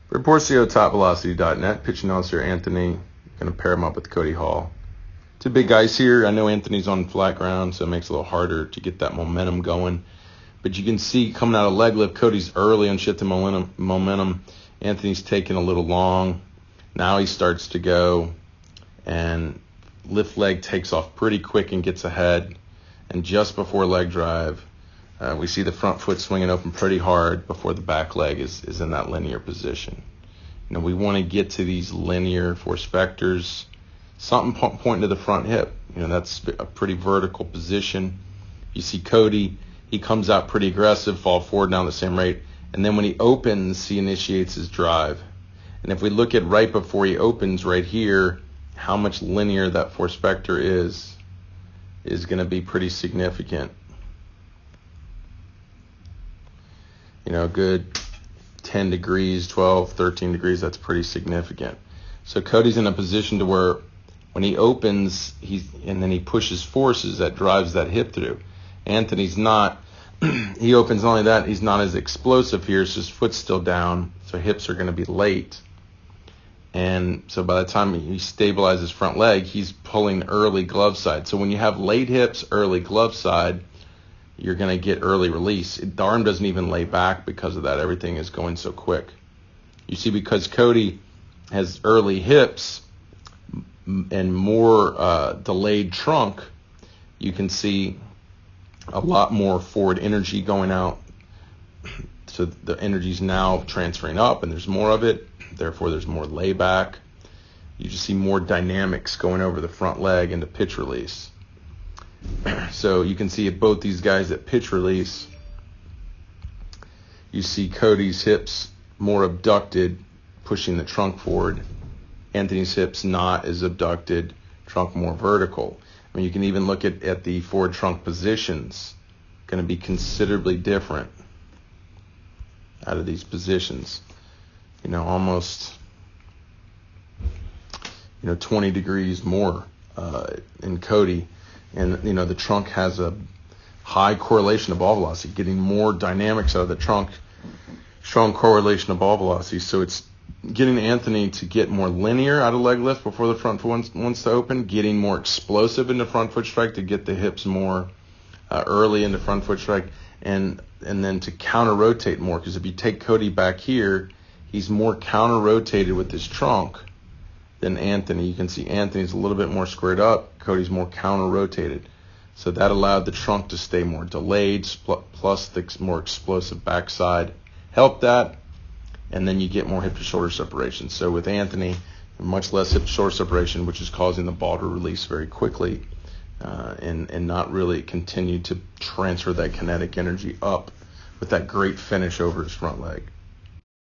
For Porcio, TopVelocity.net, pitching officer Anthony. Going to pair him up with Cody Hall. Two big guys here. I know Anthony's on flat ground, so it makes it a little harder to get that momentum going. But you can see coming out of leg lift, Cody's early on shifting momentum. Anthony's taking a little long. Now he starts to go, and lift leg takes off pretty quick and gets ahead. And just before leg drive, we see the front foot swinging open pretty hard before the back leg is in that linear position. We want to get to these linear force vectors, something pointing to the front hip. That's a pretty vertical position. You see Cody, he comes out pretty aggressive, fall forward down the same rate. And then when he opens, he initiates his drive. And if we look at right before he opens right here, how much linear that force vector is going to be pretty significant. A good 10 degrees, 12, 13 degrees, that's pretty significant. So Cody's in a position to where when he opens, and then he pushes forces that drives that hip through. Anthony's not. He opens only that. He's not as explosive here, so his foot's still down, so hips are going to be late. And so by the time he stabilizes his front leg, he's pulling early glove side. So when you have late hips, early glove side, you're going to get early release. The arm doesn't even lay back because of that. Everything is going so quick. You see, because Cody has early hips and more delayed trunk, you can see a lot more forward energy going out. So the energy's now transferring up, and there's more of it. Therefore, there's more layback. You just see more dynamics going over the front leg into pitch release. So you can see at both these guys at pitch release, you see Cody's hips more abducted, pushing the trunk forward. Anthony's hips not as abducted, trunk more vertical. You can even look at the forward trunk positions. Going to be considerably different out of these positions. Almost 20 degrees more in Cody. And, the trunk has a high correlation to ball velocity, getting more dynamics out of the trunk, strong correlation to ball velocity. So it's getting Anthony to get more linear out of leg lift before the front foot wants to open, getting more explosive into front foot strike to get the hips more early into front foot strike, and then to counter-rotate more. Because if you take Cody back here, he's more counter-rotated with his trunk than Anthony. You can see Anthony's a little bit more squared up. Cody's more counter-rotated. So that allowed the trunk to stay more delayed, plus the more explosive backside helped that. And then you get more hip to shoulder separation. So with Anthony, much less hip to shoulder separation, which is causing the ball to release very quickly and not really continue to transfer that kinetic energy up with that great finish over his front leg.